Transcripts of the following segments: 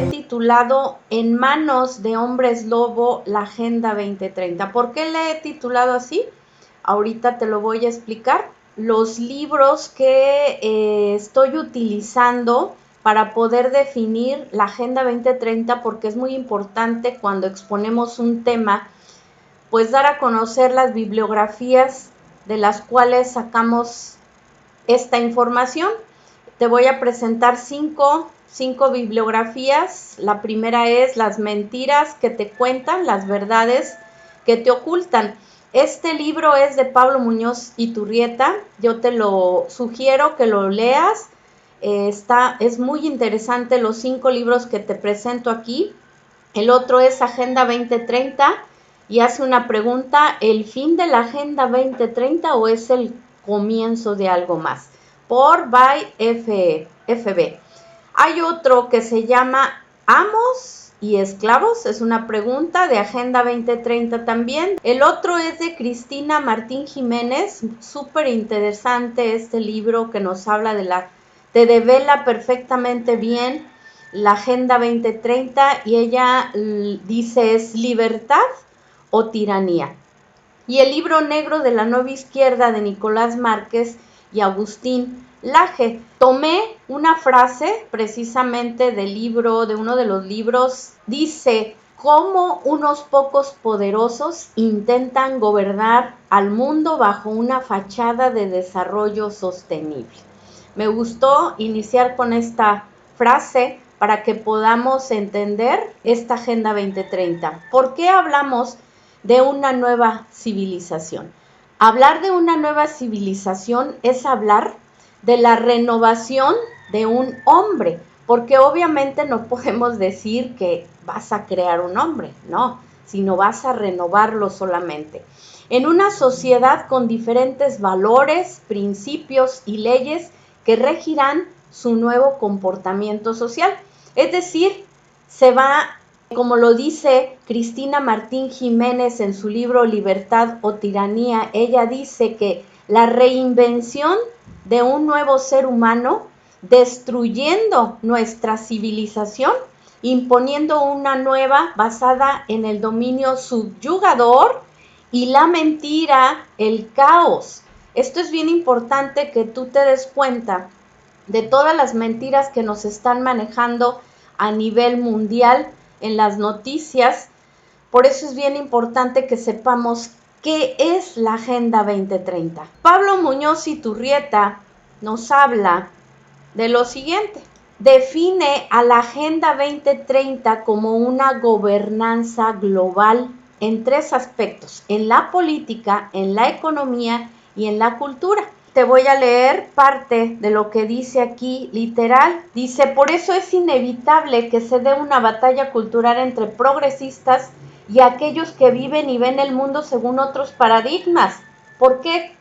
titulado En manos de hombres lobo, la Agenda 2030. ¿Por qué le he titulado así? Ahorita te lo voy a explicar. Los libros que estoy utilizando para poder definir la Agenda 2030, porque es muy importante cuando exponemos un tema, pues dar a conocer las bibliografías de las cuales sacamos esta información. Te voy a presentar cinco bibliografías. La primera es Las mentiras que te cuentan, las verdades que te ocultan. Este libro es de Pablo Muñoz Iturrieta. Yo te lo sugiero que lo leas. Es muy interesante los 5 libros que te presento aquí. El otro es Agenda 2030 y hace una pregunta: ¿el fin de la Agenda 2030 o es el comienzo de algo más? Por by FB. Hay otro que se llama Amos y Esclavos, es una pregunta de Agenda 2030 también. El otro es de Cristina Martín Jiménez, súper interesante este libro que nos habla te devela perfectamente bien la Agenda 2030 y ella dice: ¿es libertad o tiranía? Y el libro negro de la nueva izquierda de Nicolás Márquez y Agustín Laje. Tomé una frase precisamente de uno de los libros. Dice: cómo unos pocos poderosos intentan gobernar al mundo bajo una fachada de desarrollo sostenible. Me gustó iniciar con esta frase para que podamos entender esta Agenda 2030. ¿Por qué hablamos de una nueva civilización? Hablar de una nueva civilización es hablar de la renovación de un hombre, porque obviamente no podemos decir que vas a crear un hombre, no, sino vas a renovarlo solamente. En una sociedad con diferentes valores, principios y leyes que regirán su nuevo comportamiento social. Es decir, se va, como lo dice Cristina Martín Jiménez en su libro Libertad o Tiranía, ella dice que la reinvención de un nuevo ser humano, destruyendo nuestra civilización, imponiendo una nueva basada en el dominio subyugador y la mentira, el caos. Esto es bien importante que tú te des cuenta de todas las mentiras que nos están manejando a nivel mundial en las noticias. Por eso es bien importante que sepamos qué es la Agenda 2030. Pablo Muñoz Iturrieta nos habla de lo siguiente. Define a la Agenda 2030 como una gobernanza global en 3 aspectos: en la política, en la economía y en la cultura. Te voy a leer parte de lo que dice aquí, literal. Dice: por eso es inevitable que se dé una batalla cultural entre progresistas y aquellos que viven y ven el mundo según otros paradigmas. ¿Por qué?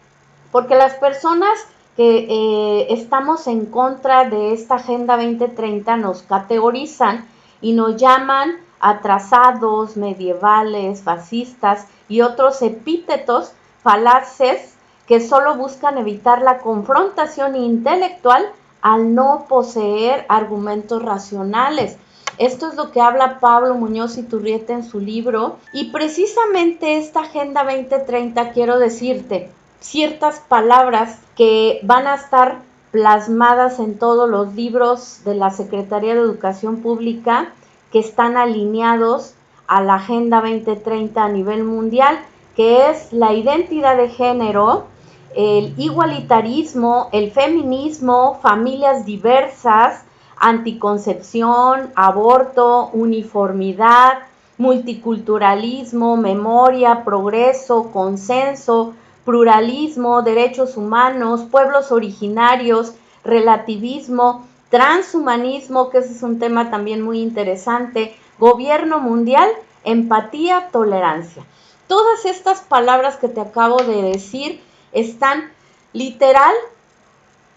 Porque las personas que estamos en contra de esta Agenda 2030 nos categorizan y nos llaman atrasados, medievales, fascistas y otros epítetos falaces que solo buscan evitar la confrontación intelectual al no poseer argumentos racionales. Esto es lo que habla Pablo Muñoz Iturrieta en su libro, y precisamente esta Agenda 2030, quiero decirte ciertas palabras que van a estar plasmadas en todos los libros de la Secretaría de Educación Pública que están alineados a la Agenda 2030 a nivel mundial, que es la identidad de género, el igualitarismo, el feminismo, familias diversas, anticoncepción, aborto, uniformidad, multiculturalismo, memoria, progreso, consenso, pluralismo, derechos humanos, pueblos originarios, relativismo, transhumanismo, que ese es un tema también muy interesante, gobierno mundial, empatía, tolerancia. Todas estas palabras que te acabo de decir están literal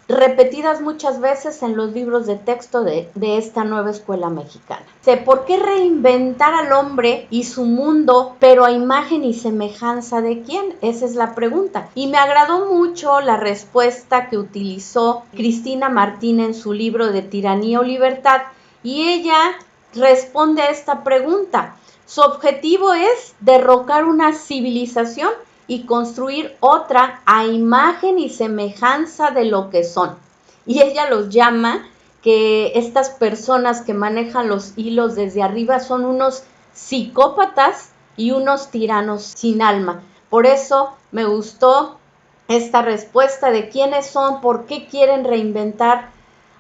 repetidas muchas veces en los libros de texto de esta nueva escuela mexicana. ¿Por qué reinventar al hombre y su mundo, pero a imagen y semejanza de quién? Esa es la pregunta. Y me agradó mucho la respuesta que utilizó Cristina Martín en su libro de Tiranía o Libertad, y ella responde a esta pregunta. Su objetivo es derrocar una civilización y construir otra a imagen y semejanza de lo que son. Y ella los llama que estas personas que manejan los hilos desde arriba son unos psicópatas y unos tiranos sin alma. Por eso me gustó esta respuesta de quiénes son, por qué quieren reinventar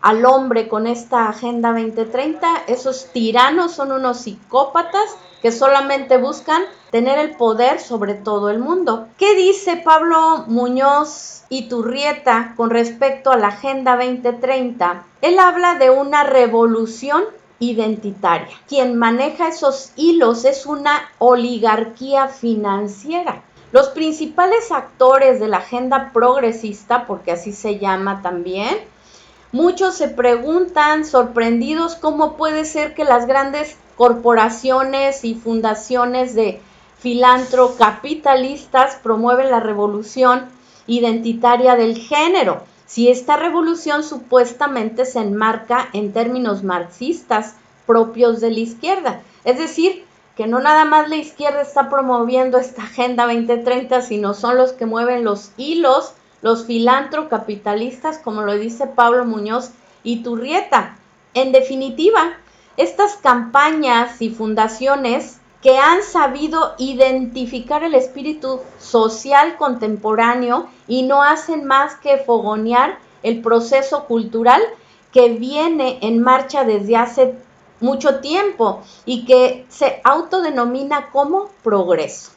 al hombre con esta Agenda 2030. Esos tiranos son unos psicópatas que solamente buscan tener el poder sobre todo el mundo. ¿Qué dice Pablo Muñoz Iturrieta con respecto a la Agenda 2030? Él habla de una revolución identitaria. Quien maneja esos hilos es una oligarquía financiera. Los principales actores de la agenda progresista, porque así se llama también, muchos se preguntan, sorprendidos, cómo puede ser que las grandes corporaciones y fundaciones de filantrocapitalistas promueven la revolución identitaria del género, si esta revolución supuestamente se enmarca en términos marxistas propios de la izquierda. Es decir, que no nada más la izquierda está promoviendo esta Agenda 2030, sino son los que mueven los hilos, los filantrocapitalistas, como lo dice Pablo Muñoz Iturrieta. En definitiva, estas campañas y fundaciones que han sabido identificar el espíritu social contemporáneo y no hacen más que fogonear el proceso cultural que viene en marcha desde hace mucho tiempo y que se autodenomina como progreso.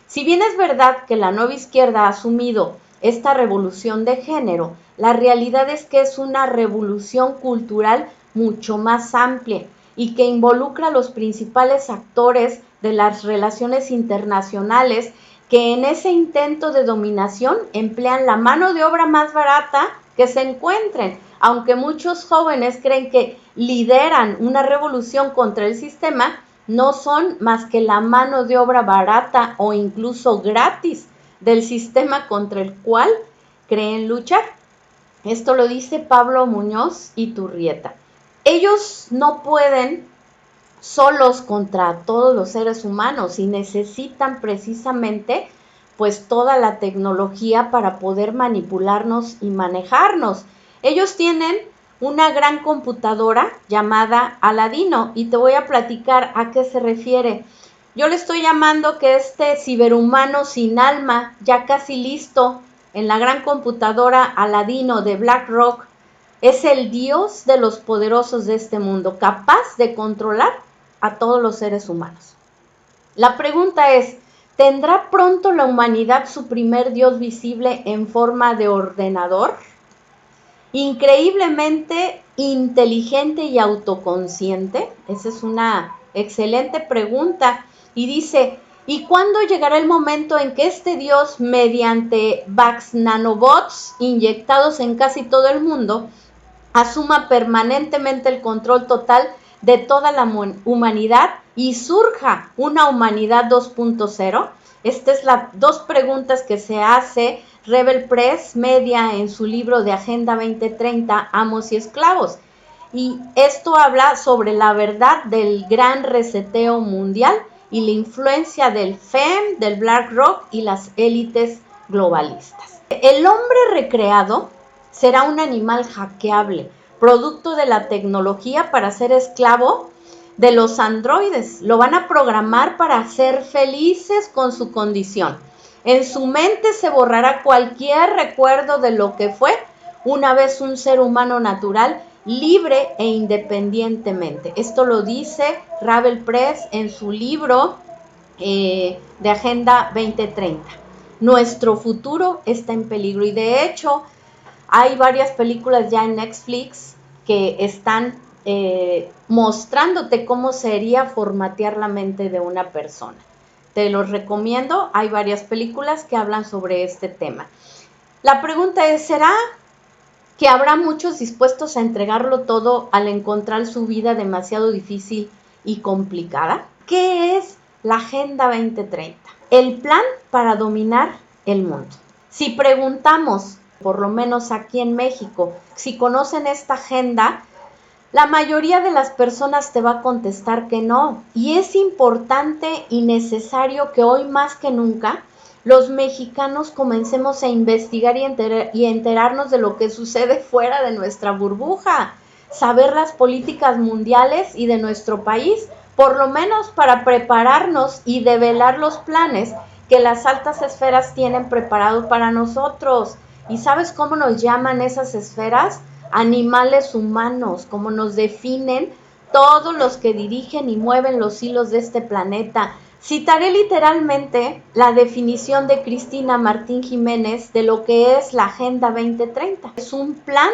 Si bien es verdad que la nueva izquierda ha asumido esta revolución de género, la realidad es que es una revolución cultural mucho más amplia y que involucra a los principales actores de las relaciones internacionales que en ese intento de dominación emplean la mano de obra más barata que se encuentren, aunque muchos jóvenes creen que lideran una revolución contra el sistema, no son más que la mano de obra barata o incluso gratis del sistema contra el cual creen luchar. Esto lo dice Pablo Muñoz Iturrieta. Ellos no pueden solos contra todos los seres humanos y necesitan precisamente pues toda la tecnología para poder manipularnos y manejarnos. Ellos tienen una gran computadora llamada Aladino y te voy a platicar a qué se refiere. Yo le estoy llamando que este ciberhumano sin alma, ya casi listo en la gran computadora Aladino de BlackRock, es el Dios de los poderosos de este mundo, capaz de controlar a todos los seres humanos. La pregunta es, ¿tendrá pronto la humanidad su primer Dios visible en forma de ordenador? Increíblemente inteligente y autoconsciente. Esa es una excelente pregunta. Y dice, ¿y cuándo llegará el momento en que este Dios, mediante Vax nanobots inyectados en casi todo el mundo, asuma permanentemente el control total de toda la humanidad y surja una humanidad 2.0? Estas son las dos preguntas que se hace Rebel Press Media en su libro de Agenda 2030, Amos y Esclavos. Y esto habla sobre la verdad del gran reseteo mundial y la influencia del FEM, del BlackRock y las élites globalistas. El hombre recreado será un animal hackeable, producto de la tecnología para ser esclavo de los androides. Lo van a programar para ser felices con su condición. En su mente se borrará cualquier recuerdo de lo que fue una vez un ser humano natural, libre e independientemente. Esto lo dice Rebel Press en su libro de Agenda 2030. Nuestro futuro está en peligro y de hecho hay varias películas ya en Netflix que están mostrándote cómo sería formatear la mente de una persona. Te los recomiendo, hay varias películas que hablan sobre este tema. La pregunta es, ¿será que habrá muchos dispuestos a entregarlo todo al encontrar su vida demasiado difícil y complicada? ¿Qué es la Agenda 2030? El plan para dominar el mundo. Si preguntamos, por lo menos aquí en México, si conocen esta agenda, La mayoría de las personas te va a contestar que no. Y es importante y necesario que hoy más que nunca los mexicanos comencemos a investigar y enterarnos de lo que sucede fuera de nuestra burbuja, saber las políticas mundiales y de nuestro país, por lo menos para prepararnos y develar los planes que las altas esferas tienen preparados para nosotros. ¿Y sabes cómo nos llaman esas esferas? Animales humanos, como nos definen todos los que dirigen y mueven los hilos de este planeta. Citaré literalmente la definición de Cristina Martín Jiménez de lo que es la Agenda 2030. Es un plan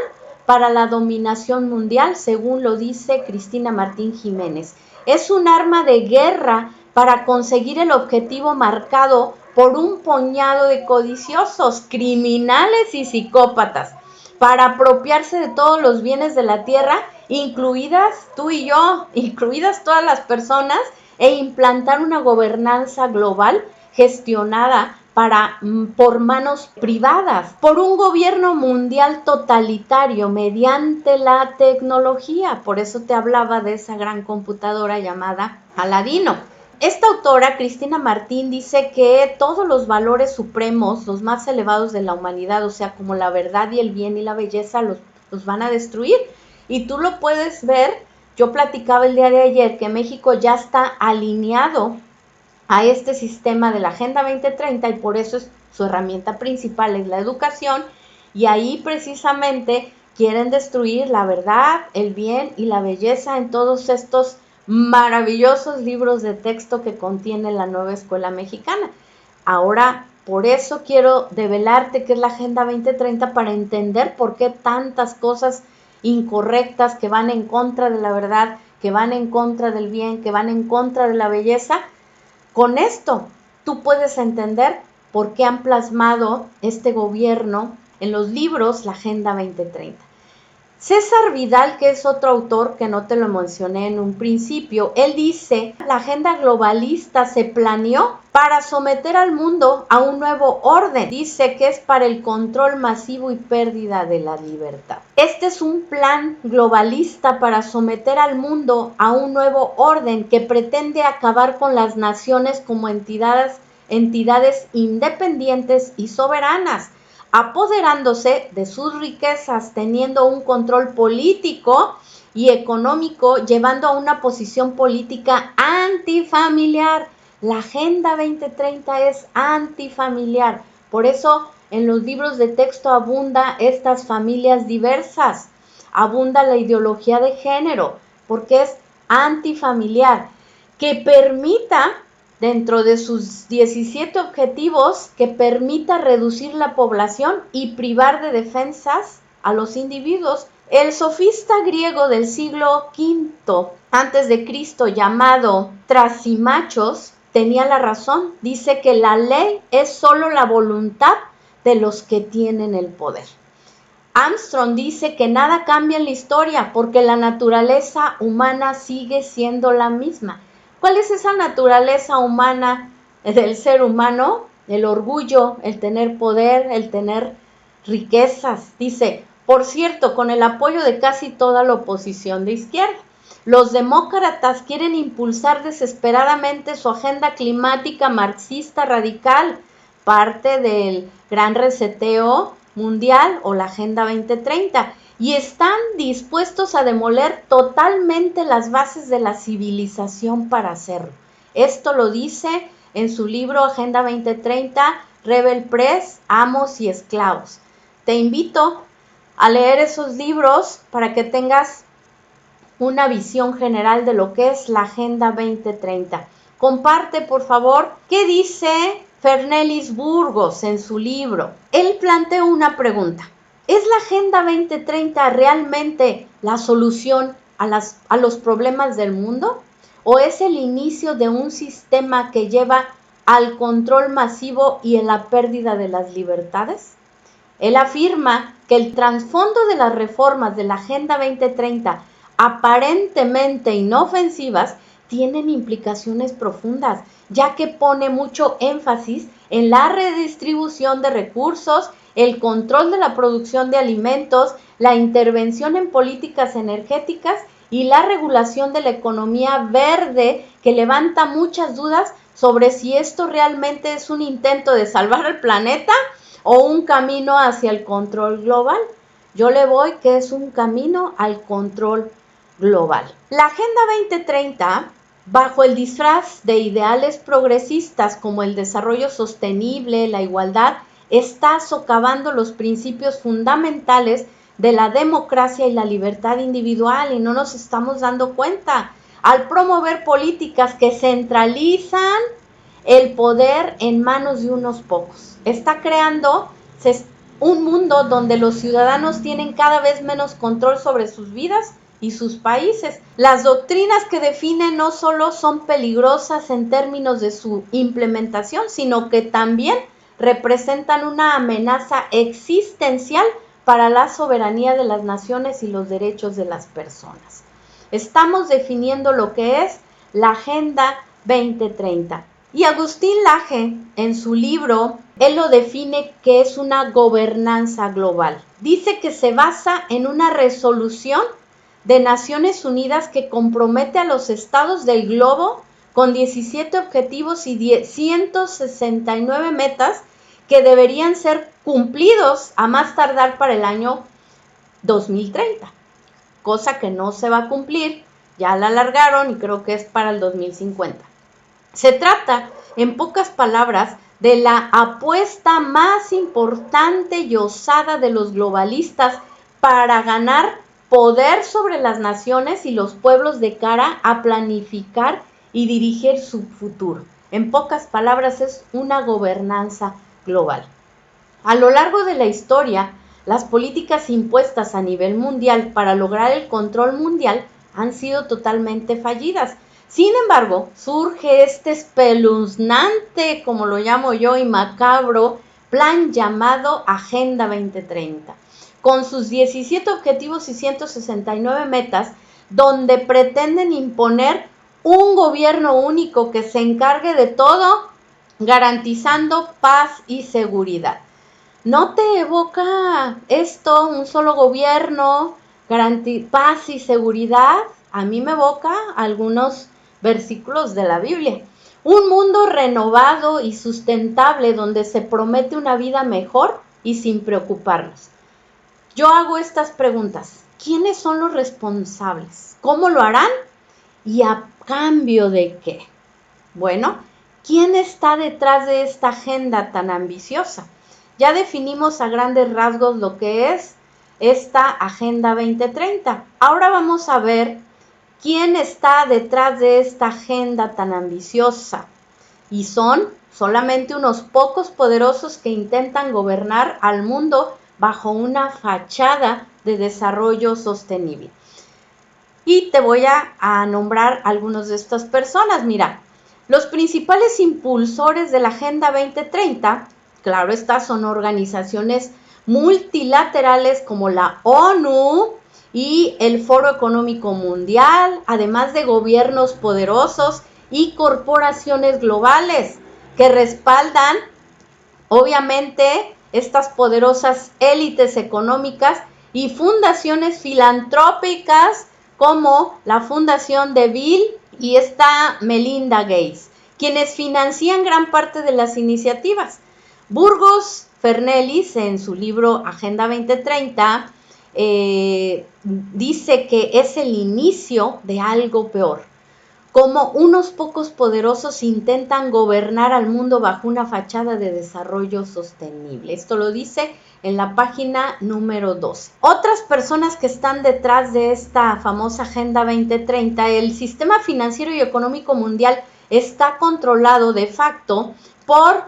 para la dominación mundial, según lo dice Cristina Martín Jiménez. Es un arma de guerra para conseguir el objetivo marcado por un puñado de codiciosos, criminales y psicópatas, para apropiarse de todos los bienes de la tierra, incluidas tú y yo, incluidas todas las personas, e implantar una gobernanza global gestionada por manos privadas, por un gobierno mundial totalitario mediante la tecnología. Por eso te hablaba de esa gran computadora llamada Aladino. Esta autora, Cristina Martín, dice que todos los valores supremos, los más elevados de la humanidad, o sea, como la verdad y el bien y la belleza, los van a destruir. Y tú lo puedes ver. Yo platicaba el día de ayer que México ya está alineado a este sistema de la Agenda 2030 y por eso su herramienta principal es la educación, y ahí precisamente quieren destruir la verdad, el bien y la belleza en todos estos maravillosos libros de texto que contiene la nueva escuela mexicana. Ahora, por eso quiero develarte qué es la Agenda 2030, para entender por qué tantas cosas incorrectas que van en contra de la verdad, que van en contra del bien, que van en contra de la belleza. Con esto tú puedes entender por qué han plasmado este gobierno en los libros la Agenda 2030. César Vidal, que es otro autor que no te lo mencioné en un principio, él dice: la agenda globalista se planeó para someter al mundo a un nuevo orden. Dice que es para el control masivo y pérdida de la libertad. Este es un plan globalista para someter al mundo a un nuevo orden que pretende acabar con las naciones como entidades independientes y soberanas, apoderándose de sus riquezas, teniendo un control político y económico, llevando a una posición política antifamiliar. La Agenda 2030 es antifamiliar. Por eso en los libros de texto abunda estas familias diversas, abunda la ideología de género, porque es antifamiliar, que permita, dentro de sus 17 objetivos, que permita reducir la población y privar de defensas a los individuos. El sofista griego del siglo V antes de Cristo, llamado Trasimachos, tenía la razón. Dice que la ley es solo la voluntad de los que tienen el poder. Armstrong dice que nada cambia en la historia porque la naturaleza humana sigue siendo la misma. ¿Cuál es esa naturaleza humana del ser humano? El orgullo, el tener poder, el tener riquezas. Dice: por cierto, con el apoyo de casi toda la oposición de izquierda. Los demócratas quieren impulsar desesperadamente su agenda climática marxista radical, parte del gran reseteo mundial o la Agenda 2030, y están dispuestos a demoler totalmente las bases de la civilización para hacerlo. Esto lo dice en su libro Agenda 2030, Rebel Press, Amos y Esclavos. Te invito a leer esos libros para que tengas una visión general de lo que es la Agenda 2030. Comparte, por favor, qué dice Fernelis Burgos en su libro. Él plantea una pregunta: ¿es la Agenda 2030 realmente la solución a los problemas del mundo? ¿O es el inicio de un sistema que lleva al control masivo y en la pérdida de las libertades? Él afirma que el trasfondo de las reformas de la Agenda 2030, aparentemente inofensivas, tienen implicaciones profundas, ya que pone mucho énfasis en la redistribución de recursos, el control de la producción de alimentos, la intervención en políticas energéticas y la regulación de la economía verde, que levanta muchas dudas sobre si esto realmente es un intento de salvar al planeta o un camino hacia el control global. Yo le voy que es un camino al control global. La Agenda 2030, bajo el disfraz de ideales progresistas como el desarrollo sostenible, la igualdad, está socavando los principios fundamentales de la democracia y la libertad individual, y no nos estamos dando cuenta. Al promover políticas que centralizan el poder en manos de unos pocos, está creando un mundo donde los ciudadanos tienen cada vez menos control sobre sus vidas y sus países. Las doctrinas que definen no solo son peligrosas en términos de su implementación, sino que también representan una amenaza existencial para la soberanía de las naciones y los derechos de las personas. Estamos definiendo lo que es la Agenda 2030. Y Agustín Laje, en su libro, él lo define que es una gobernanza global. Dice que se basa en una resolución de Naciones Unidas que compromete a los estados del globo con 17 objetivos y 169 metas que deberían ser cumplidos a más tardar para el año 2030, cosa que no se va a cumplir, ya la alargaron y creo que es para el 2050. Se trata, en pocas palabras, de la apuesta más importante y osada de los globalistas para ganar poder sobre las naciones y los pueblos de cara a planificar y dirigir su futuro. En pocas palabras, es una gobernanza global. A lo largo de la historia, las políticas impuestas a nivel mundial para lograr el control mundial han sido totalmente fallidas. Sin embargo, surge este espeluznante, como lo llamo yo, y macabro plan llamado Agenda 2030, con sus 17 objetivos y 169 metas, donde pretenden imponer un gobierno único que se encargue de todo, garantizando paz y seguridad. ¿No te evoca esto, un solo gobierno, paz y seguridad? A mí me evoca algunos versículos de la Biblia. Un mundo renovado y sustentable donde se promete una vida mejor y sin preocuparnos. Yo hago estas preguntas. ¿Quiénes son los responsables? ¿Cómo lo harán? ¿Y a cambio de qué? Bueno, ¿quién está detrás de esta agenda tan ambiciosa? Ya definimos a grandes rasgos lo que es esta Agenda 2030. Ahora vamos a ver quién está detrás de esta agenda tan ambiciosa. Y son solamente unos pocos poderosos que intentan gobernar al mundo bajo una fachada de desarrollo sostenible. Y te voy a nombrar algunos de estas personas. Mira, los principales impulsores de la Agenda 2030, claro, estas son organizaciones multilaterales como la ONU y el Foro Económico Mundial, además de gobiernos poderosos y corporaciones globales que respaldan, obviamente, estas poderosas élites económicas y fundaciones filantrópicas como la Fundación de Bill y esta Melinda Gates, quienes financian gran parte de las iniciativas. Burgos Fernellis, en su libro Agenda 2030, dice que es el inicio de algo peor, como unos pocos poderosos intentan gobernar al mundo bajo una fachada de desarrollo sostenible. Esto lo dice en la página número 12. Otras personas que están detrás de esta famosa Agenda 2030, el sistema financiero y económico mundial está controlado de facto por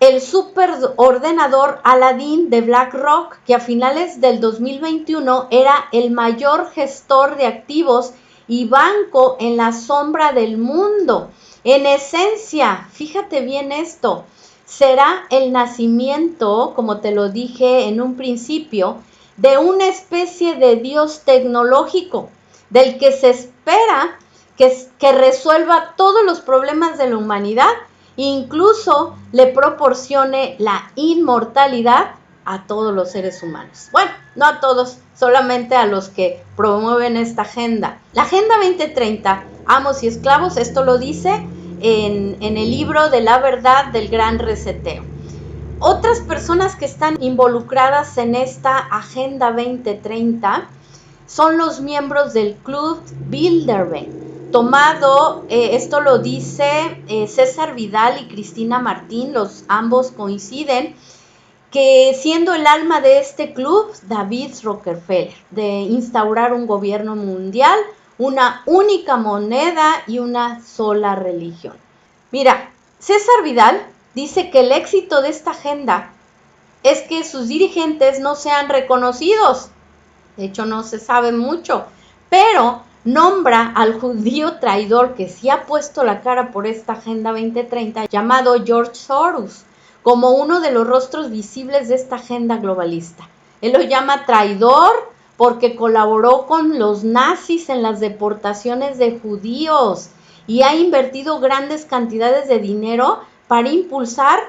el superordenador Aladdin de BlackRock, que a finales del 2021 era el mayor gestor de activos y banco en la sombra del mundo. En esencia, fíjate bien esto, será el nacimiento, como te lo dije en un principio, de una especie de dios tecnológico, del que se espera que resuelva todos los problemas de la humanidad, incluso le proporcione la inmortalidad a todos los seres humanos. Bueno, no a todos, solamente a los que promueven esta agenda. La Agenda 2030, amos y esclavos, esto lo dice en el libro de la verdad del Gran Reseteo. Otras personas que están involucradas en esta Agenda 2030 son los miembros del Club Bilderberg. Tomado, esto lo dice César Vidal y Cristina Martín, ambos coinciden, que siendo el alma de este club, David Rockefeller, de instaurar un gobierno mundial, una única moneda y una sola religión. Mira, César Vidal dice que el éxito de esta agenda es que sus dirigentes no sean reconocidos. De hecho, no se sabe mucho, pero nombra al judío traidor que sí ha puesto la cara por esta Agenda 2030, llamado George Soros, como uno de los rostros visibles de esta agenda globalista. Él lo llama traidor porque colaboró con los nazis en las deportaciones de judíos y ha invertido grandes cantidades de dinero para impulsar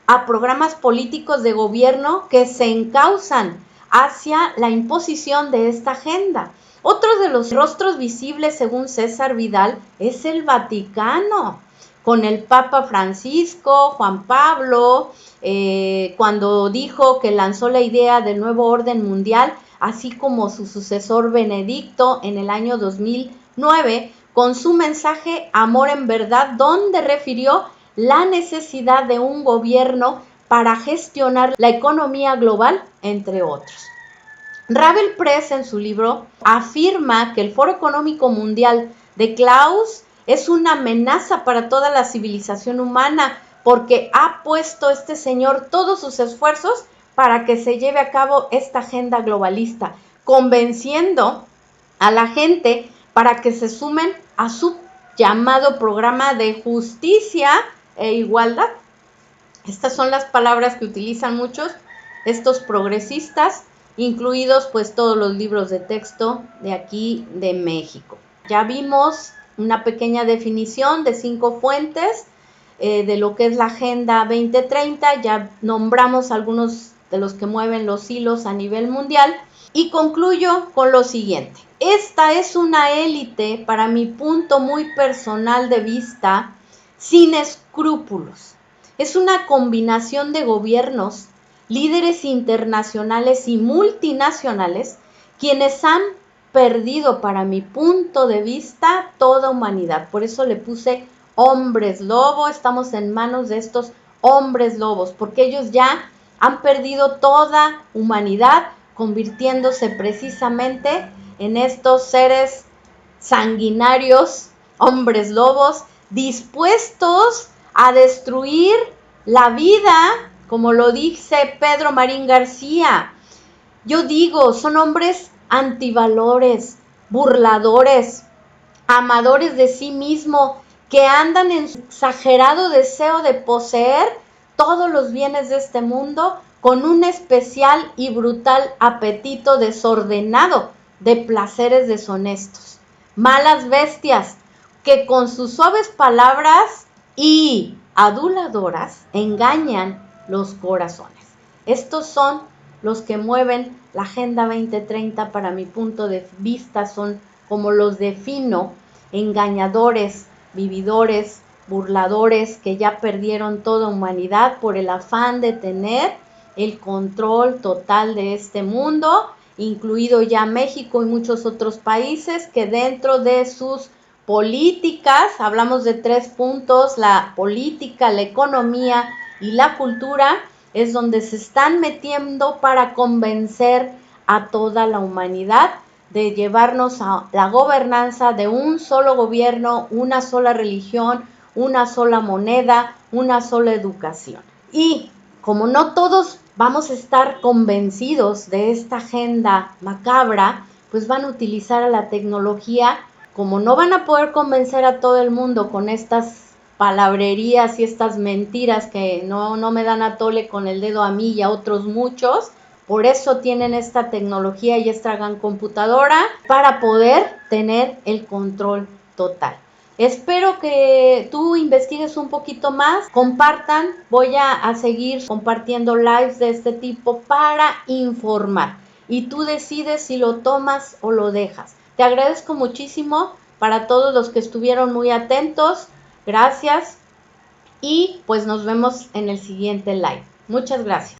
a programas políticos de gobierno que se encauzan hacia la imposición de esta agenda. Otro de los rostros visibles, según César Vidal, es el Vaticano, con el Papa Francisco, Juan Pablo, cuando dijo que lanzó la idea del nuevo orden mundial, así como su sucesor Benedicto en el año 2009, con su mensaje Amor en Verdad, donde refirió la necesidad de un gobierno para gestionar la economía global, entre otros. Ravel Press, en su libro, afirma que el Foro Económico Mundial de Klaus es una amenaza para toda la civilización humana, porque ha puesto este señor todos sus esfuerzos para que se lleve a cabo esta agenda globalista, convenciendo a la gente para que se sumen a su llamado programa de justicia e igualdad. Estas son las palabras que utilizan muchos estos progresistas, incluidos pues todos los libros de texto de aquí de México. Ya vimos una pequeña definición de 5 fuentes de lo que es la Agenda 2030, ya nombramos algunos de los que mueven los hilos a nivel mundial y concluyo con lo siguiente. Esta es una élite, para mi punto muy personal de vista, sin escrúpulos. Es una combinación de gobiernos, líderes internacionales y multinacionales, quienes han perdido, para mi punto de vista, toda humanidad. Por eso le puse hombres lobo, estamos en manos de estos hombres lobos, porque ellos ya han perdido toda humanidad, convirtiéndose precisamente en estos seres sanguinarios, hombres lobos, dispuestos a destruir la vida, como lo dice Pedro Marín García. Yo digo, son hombres antivalores, burladores, amadores de sí mismo, que andan en su exagerado deseo de poseer todos los bienes de este mundo con un especial y brutal apetito desordenado de placeres deshonestos. Malas bestias que con sus suaves palabras y aduladoras engañan los corazones. Estos son los que mueven la Agenda 2030, para mi punto de vista, son como los defino, engañadores, vividores, burladores, que ya perdieron toda humanidad por el afán de tener el control total de este mundo, incluido ya México y muchos otros países que dentro de sus políticas, hablamos de 3 puntos, la política, la economía y la cultura, es donde se están metiendo para convencer a toda la humanidad de llevarnos a la gobernanza de un solo gobierno, una sola religión, una sola moneda, una sola educación. Y como no todos vamos a estar convencidos de esta agenda macabra, pues van a utilizar a la tecnología. Como no van a poder convencer a todo el mundo con estas palabrerías y estas mentiras que no me dan a tole con el dedo a mí y a otros muchos, por eso tienen esta tecnología y esta gran computadora para poder tener el control total. Espero que tú investigues un poquito más, compartan, voy a seguir compartiendo lives de este tipo para informar. y tú decides si lo tomas o lo dejas. Te agradezco muchísimo para todos los que estuvieron muy atentos. Gracias y pues nos vemos en el siguiente live. Muchas gracias.